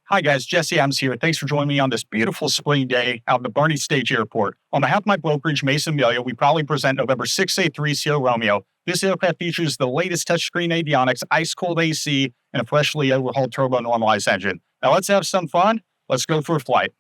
Hi guys, Jesse Adams here. Thanks for joining me on this beautiful spring day out at the Boerne Stage Airport. On behalf of my brokerage, Mason Amelia, we proudly present November 683 Sierra Romeo. This aircraft features the latest touchscreen avionics, ice-cold AC, and a freshly overhauled turbo normalized engine. Now let's have some fun. Let's go for a flight.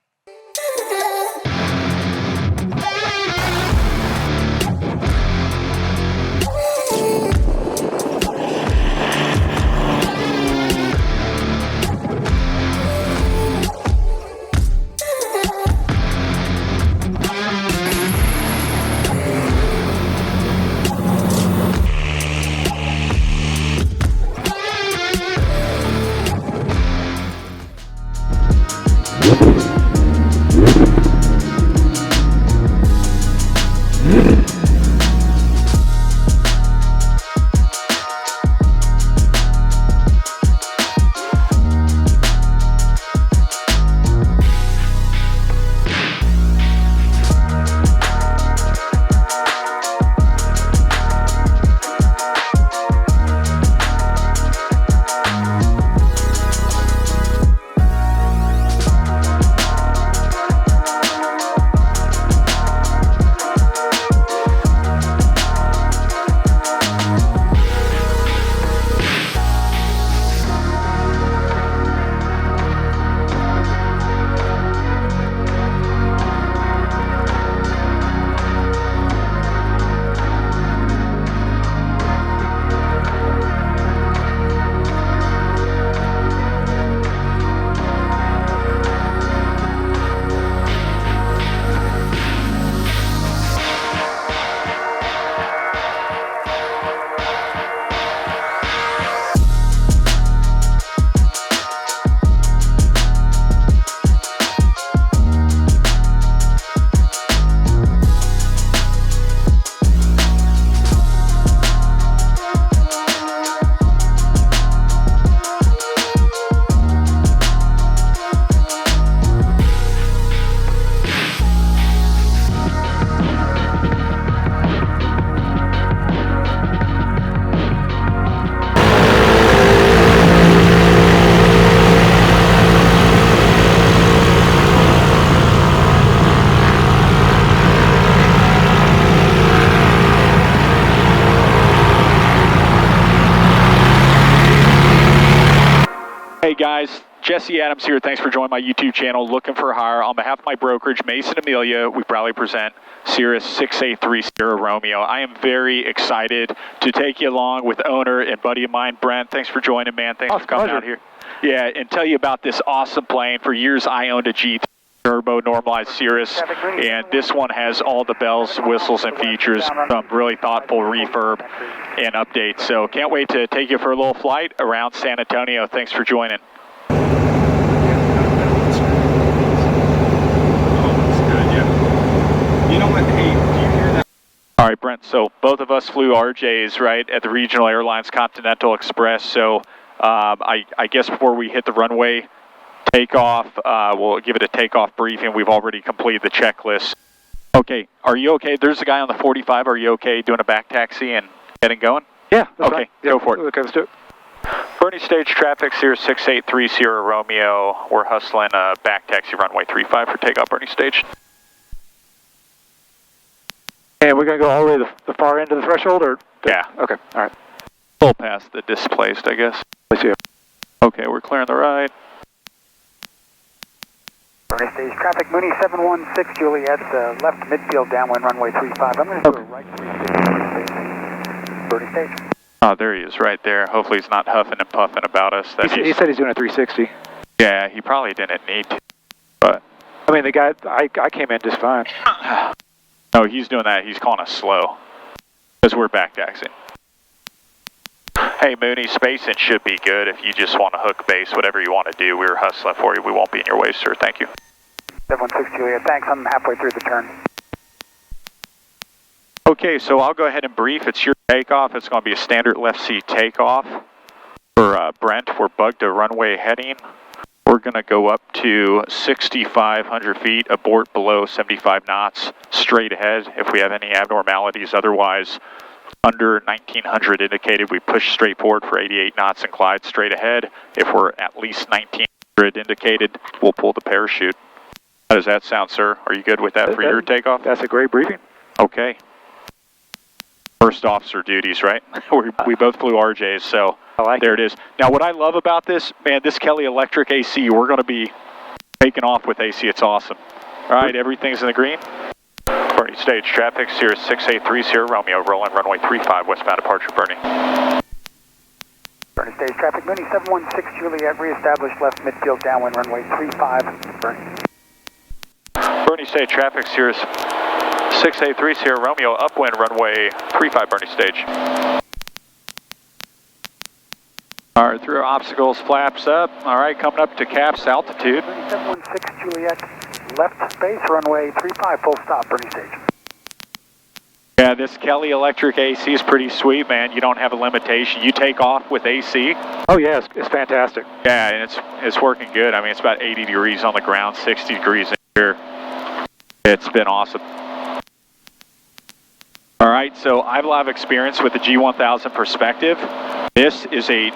Hey guys, Jesse Adams here. Thanks for joining my YouTube channel, Looking for Hire. On behalf of my brokerage, Mason Amelia, we proudly present Cirrus 683 Sierra Romeo. I am very excited to take you along with owner and buddy of mine, Brent. Thanks for joining, man. Thanks for coming out here. Yeah, and tell you about this awesome plane. For years, I owned a G3 Turbo normalized Cirrus, and this one has all the bells, whistles, and features, some really thoughtful refurb and updates. So can't wait to take you for a little flight around San Antonio. Thanks for joining. You know what? Hey, do you hear that? All right, Brent, so both of us flew RJs, right, at the Regional Airlines Continental Express. So I guess before we hit the runway takeoff, we'll give it a takeoff briefing. We've already completed the checklist. Okay, are you okay? There's a guy on the 45. Are you okay doing a back taxi and getting going? Yeah, that's okay, fine. go for it. Okay, let's do it. Boerne Stage traffic, Cirrus 683 Sierra Romeo. We're hustling back taxi runway 35 for takeoff, Boerne Stage. And we're going to go all the way to the far end of the threshold, or? Yeah. Okay, all right. Full past the displaced, I guess. Let's see. Okay, we're clearing the right. Boerne Stage traffic, Mooney 716 Juliet, left midfield downwind runway 35. I'm going to do a right 360 Boerne Stage. Oh, there he is, right there. Hopefully he's not huffing and puffing about us. He said he's doing a 360. Yeah, he probably didn't need to, but... I mean, the guy, I came in just fine. No, he's doing that. He's calling us slow, because we're back taxiing. Hey, Mooney, spacing should be good if you just want to hook base, whatever you want to do. We're hustling for you. We won't be in your way, sir. Thank you. 716 Juliet, thanks. I'm halfway through the turn. Okay, so I'll go ahead and brief. It's your takeoff. It's going to be a standard left seat takeoff. For Brent, we're bugged to runway heading. We're going to go up to 6,500 feet, abort below 75 knots, straight ahead if we have any abnormalities. Otherwise, under 1900 indicated, we push straight forward for 88 knots and glide straight ahead. If we're at least 19 grid indicated, we'll pull the parachute. How does that sound, sir? Are you good with that for your takeoff? That's a great briefing. Okay. First officer duties, right? we both flew RJs, so there it is. Now, what I love about this, man, this Kelly Electric AC, we're going to be taking off with AC. It's awesome. All right, everything's in the green. Boerne stage traffic, Cirrus 683 Romeo, rolling runway 35, westbound departure, Boerne. Boerne stage traffic, Mooney 716 Juliet, reestablished left midfield downwind runway 35, Boerne. Boerne stage traffic, Cirrus 683 Romeo, upwind runway 35, Boerne stage. All right, through obstacles, flaps up. All right, coming up to CAPS altitude. 716 Juliet, left base, runway 35, full stop, Boerne stage. Yeah, this Kelly Electric AC is pretty sweet, man. You don't have a limitation. You take off with AC. Oh yeah, it's fantastic. Yeah, and it's working good. I mean, it's about 80 degrees on the ground, 60 degrees in here. It's been awesome. All right, so I have a lot of experience with the G1000 Perspective. This is an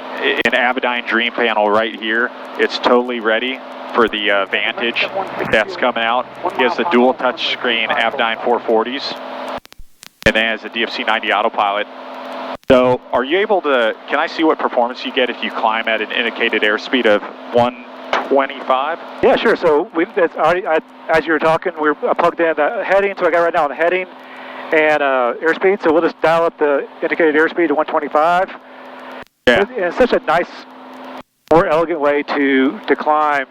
Avidyne Dream panel right here. It's totally ready for the Vantage that's coming out. It has the dual touchscreen Avidyne 440s, and then has the DF90 Autopilot. So are you able to, can I see what performance you get if you climb at an indicated airspeed of 125? Yeah, sure. So that's already, as you were talking, we're plugged in the heading, so I got right now on the heading and airspeed, so we'll just dial up the indicated airspeed to 125. Yeah. And it's such a nice, more elegant way to climb.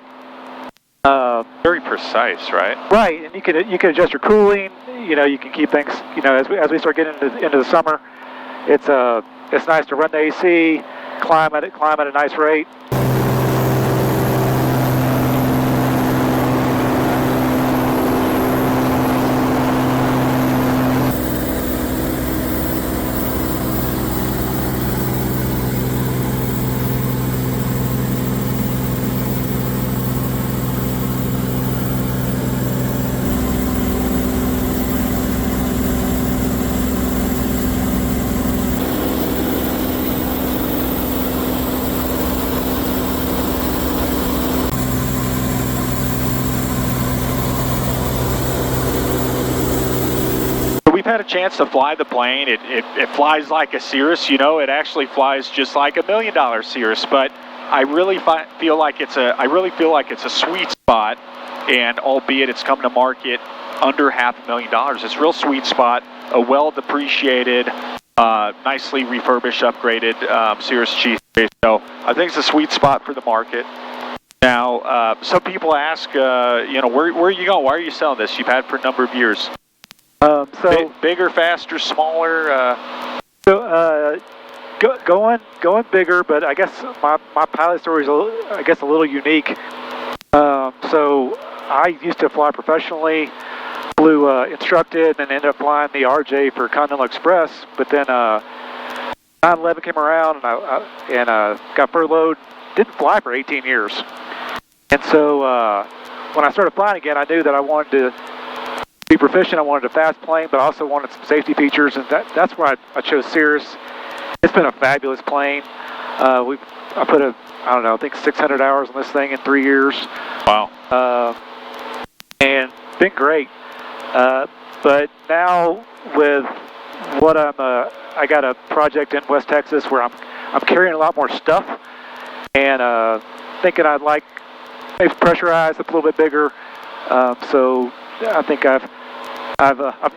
Very precise, right? Right, and you can adjust your cooling. You know, you can keep things. You know, as we start getting into the summer, it's nice to run the AC, climb at a nice rate. We've had a chance to fly the plane. It flies like a Cirrus, you know. It actually flies just like $1 million Cirrus, but I really feel like it's a sweet spot, and albeit it's coming to market under $500,000, it's a real sweet spot, a well depreciated, nicely refurbished, upgraded Cirrus G3. So I think it's a sweet spot for the market. Now, some people ask, you know, where are you going? Why are you selling this? You've had it for a number of years. So bigger, faster, smaller. Going bigger, but I guess my pilot story is a little unique. So I used to fly professionally, flew instructed, and ended up flying the RJ for Continental Express. But then 9/11 came around, and got furloughed. Didn't fly for 18 years, and so when I started flying again, I knew that I wanted to be proficient. I wanted a fast plane, but I also wanted some safety features, and that's why I chose Cirrus. It's been a fabulous plane. I put I think 600 hours on this thing in 3 years. Wow. And been great. But now with what I got a project in West Texas where I'm carrying a lot more stuff, and thinking I'd like maybe pressurized a little bit bigger. So I think I've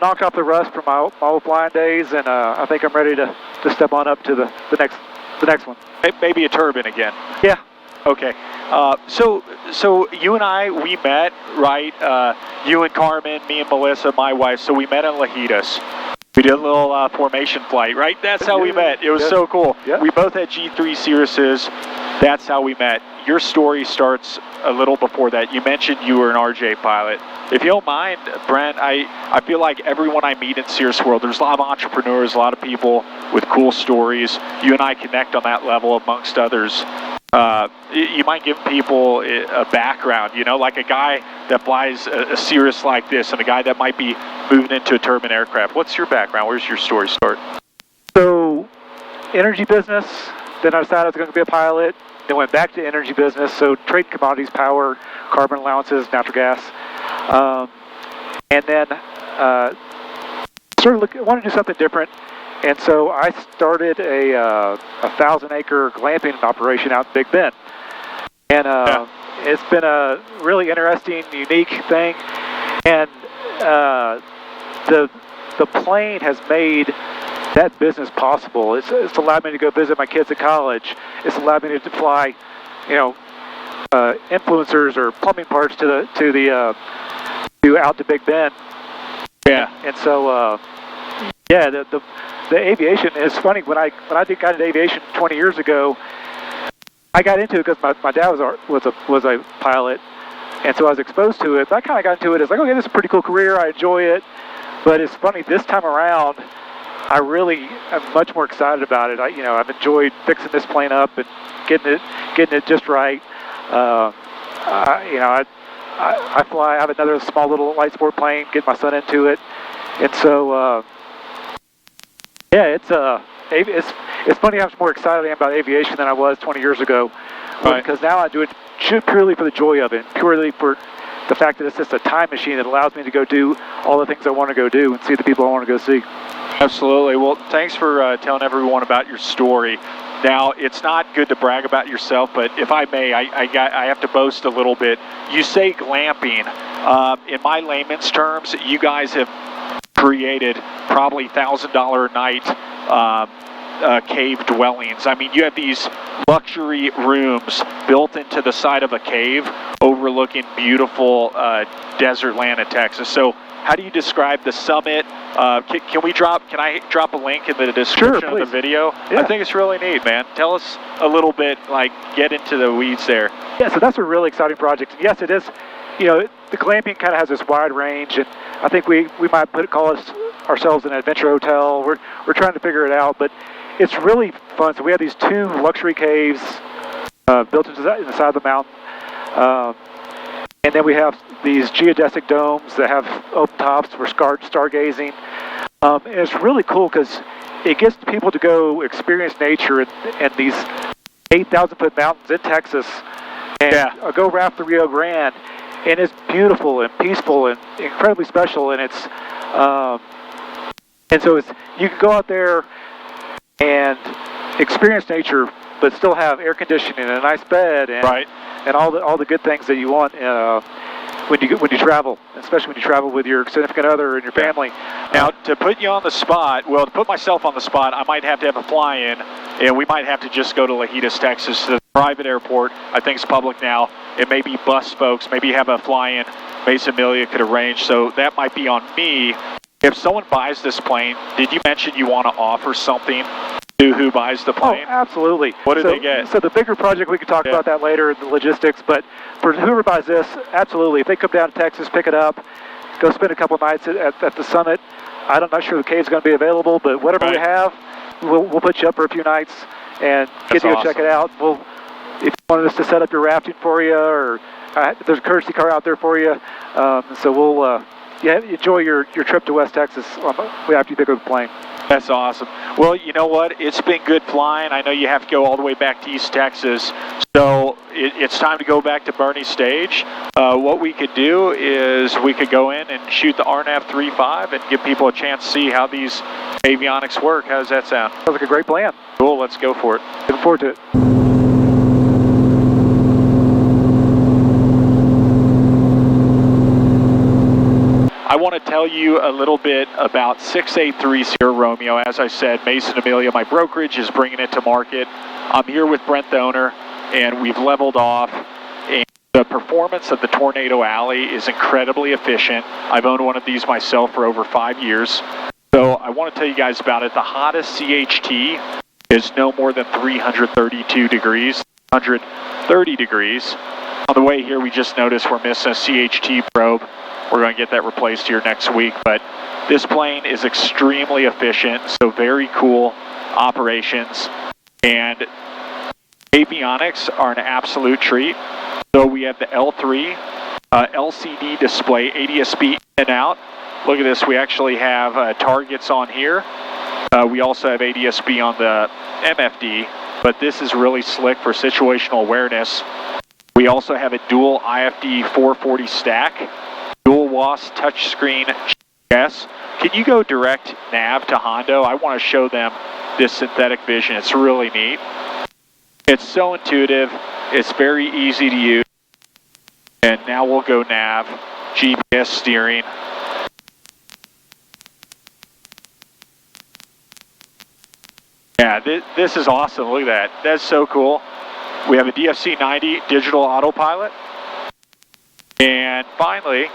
knocked off the rust from my old flying days, and I think I'm ready to step on up to the next one. Maybe a turbine again. Yeah. Okay. So you and I, we met, right? You and Carmen, me and Melissa, my wife. So we met in Lajitas. We did a little formation flight, right? That's how we met. It was so cool. Yeah. We both had G3 Cirruses. That's how we met. Your story starts a little before that. You mentioned you were an RJ pilot. If you don't mind, Brent, I feel like everyone I meet in Cirrus world, there's a lot of entrepreneurs, a lot of people with cool stories. You and I connect on that level amongst others. You might give people a background, you know, like a guy that flies a Cirrus like this and a guy that might be moving into a turbine aircraft. What's your background? Where's your story start? So, energy business. Then I decided I was going to be a pilot. then went back to the energy business, so trading commodities, power, carbon allowances, natural gas. And then wanted to do something different. And so I started a 1,000-acre glamping operation out in Big Bend. And it's been a really interesting, unique thing. And the plane has made that business possible. It's allowed me to go visit my kids at college. It's allowed me to fly, influencers or plumbing parts to out to Big Bend. Yeah. And so, the aviation is funny. When I got into aviation 20 years ago, I got into it because my dad was a pilot, and so I was exposed to it. But I kind of got into it as like, okay, this is a pretty cool career. I enjoy it. But it's funny, this time around, I really am much more excited about it. I've enjoyed fixing this plane up and getting it just right. I fly. I have another small little light sport plane. Get my son into it, and so it's funny how much more excited I am about aviation than I was 20 years ago. Right. Because now I do it purely for the joy of it, purely for the fact that it's just a time machine that allows me to go do all the things I want to go do and see the people I want to go see. Absolutely. Well, thanks for telling everyone about your story. Now, it's not good to brag about yourself, but if I may, I have to boast a little bit. You say glamping. In my layman's terms, you guys have created probably $1,000 a night cave dwellings. I mean, you have these luxury rooms built into the side of a cave overlooking beautiful desert land in Texas. So how do you describe the summit? Can I drop a link in the description of the video? Yeah. I think it's really neat, man. Tell us a little bit, get into the weeds there. Yeah, so that's a really exciting project. And yes, it is. The glamping kind of has this wide range, and I think we might call ourselves an adventure hotel. We're trying to figure it out, but it's really fun. So we have these 2 luxury caves built into the side of the mountain, and then we have these geodesic domes that have open tops for stargazing. And it's really cool because it gets people to go experience nature and these 8,000-foot mountains in Texas, and go raft the Rio Grande. And it's beautiful and peaceful and incredibly special. And it's you can go out there and experience nature, but still have air conditioning and a nice bed and all the good things that you want when you travel, especially when you travel with your significant other and your family. Now, to put you on the spot, to put myself on the spot, I might have to have a fly-in, and we might have to just go to Lajitas, Texas, to the private airport. I think it's public now. It may be bus folks. Maybe have a fly-in. Mason Amelia could arrange, so that might be on me. If someone buys this plane, did you mention you want to offer something to who buys the plane? Oh, absolutely. What do they get? So the bigger project, we could talk about that later, the logistics, but for whoever buys this, absolutely. If they come down to Texas, pick it up, go spend a couple nights at the summit. I'm not sure the cave's going to be available, but whatever we have, we'll put you up for a few nights and get you to go check it out. If you wanted us to set up your rafting for you, or there's a courtesy car out there for you, so we'll enjoy your trip to West Texas after you pick up the plane. That's awesome. Well, you know what? It's been good flying. I know you have to go all the way back to East Texas, so it's time to go back to Boerne stage. What we could do is we could go in and shoot the RNAV-35 and give people a chance to see how these avionics work. How does that sound? Sounds like a great plan. Cool. Let's go for it. Looking forward to it. I want to tell you a little bit about 683 Sierra Romeo. As I said, Mason Amelia, my brokerage, is bringing it to market. I'm here with Brent, the owner, and we've leveled off. And the performance of the Tornado Alley is incredibly efficient. I've owned one of these myself for over 5 years. So I want to tell you guys about it. The hottest CHT is no more than 332 degrees, 130 degrees. On the way here, we just noticed we're missing a CHT probe. We're going to get that replaced here next week, but this plane is extremely efficient, so very cool operations, and avionics are an absolute treat. So we have the L3 LCD display, ADS-B in and out. Look at this, we actually have targets on here. We also have ADS-B on the MFD, but this is really slick for situational awareness. We also have a dual IFD-440 stack, dual WOAH touchscreen GPS. Can you go direct nav to Hondo? I want to show them this synthetic vision. It's really neat. It's so intuitive. It's very easy to use. And now we'll go nav, GPS steering. Yeah, this is awesome. Look at that. That's so cool. We have a DF90 digital autopilot. And finally,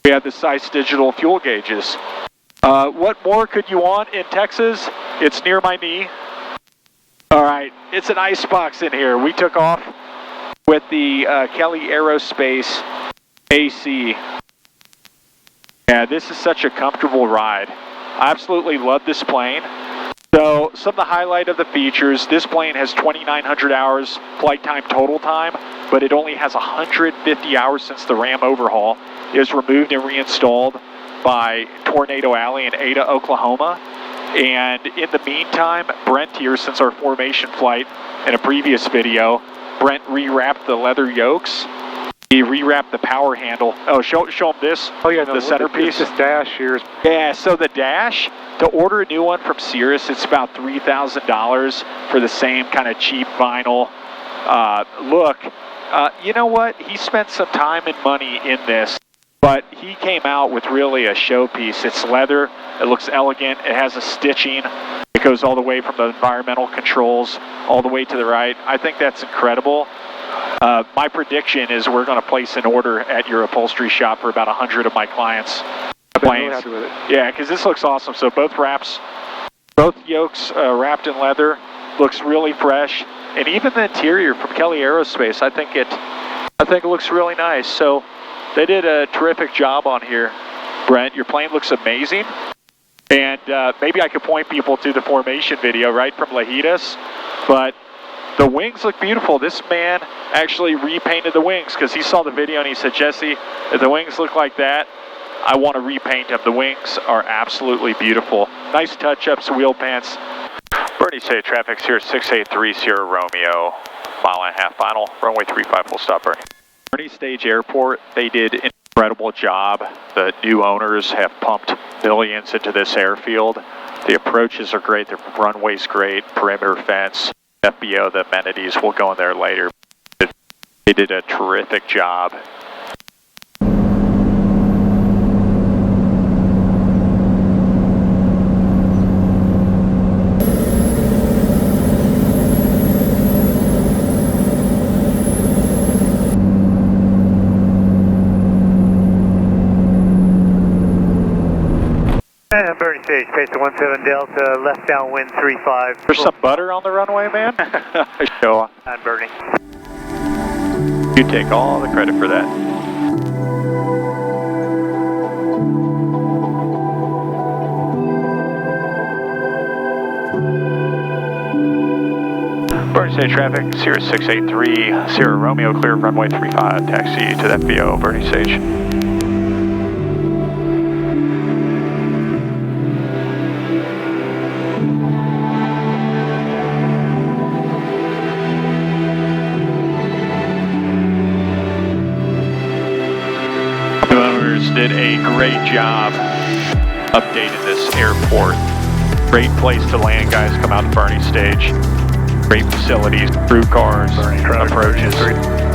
we have the SAIS digital fuel gauges. What more could you want in Texas? It's near my knee. All right, it's an ice box in here. We took off with the Kelly Aerospace AC. Yeah, this is such a comfortable ride. I absolutely love this plane. So some of the highlight of the features, this plane has 2,900 hours flight time total time, but it only has 150 hours since the Ram overhaul. It was removed and reinstalled by Tornado Alley in Ada, Oklahoma. And in the meantime, Brent here, since our formation flight in a previous video, Brent rewrapped the leather yokes. He rewrapped the power handle. Oh, show them this. Oh yeah, no, the centerpiece. This dash here is. Yeah, so the dash, to order a new one from Cirrus, it's about $3,000 for the same kind of cheap vinyl look. You know what? He spent some time and money in this, but he came out with really a showpiece. It's leather. It looks elegant. It has a stitching. It goes all the way from the environmental controls all the way to the right. I think that's incredible. My prediction is we're going to place an order at your upholstery shop for about 100 of my clients' planes. Happy with it. Yeah, because this looks awesome. So both yokes wrapped in leather, looks really fresh, and even the interior from Kelly Aerospace, I think it looks really nice. So they did a terrific job on here, Brent. Your plane looks amazing, and maybe I could point people to the formation video right from Lajitas, but the wings look beautiful. This man actually repainted the wings because he saw the video and he said, Jesse, if the wings look like that, I want to repaint them. The wings are absolutely beautiful. Nice touch-ups, wheel pants. Boerne State traffic's here, 683 Sierra Romeo, mile-and-a-half final, runway 35 full stop, Boerne. Boerne Stage Airport, they did an incredible job. The new owners have pumped millions into this airfield. The approaches are great, the runway's great, perimeter fence, FBO, the amenities, we'll go in there later. They did a terrific job. Boerne Stage, pace to 17 Delta, left downwind 35. There's some butter on the runway, man. Show on Boerne. You take all the credit for that. Boerne State traffic, Cirrus 683, Sierra Romeo, clear runway 35, taxi to the FBO, Boerne Stage. Did a great job updating this airport. Great place to land, guys. Come out to Boerne Stage. Great facilities, crew cars, approaches.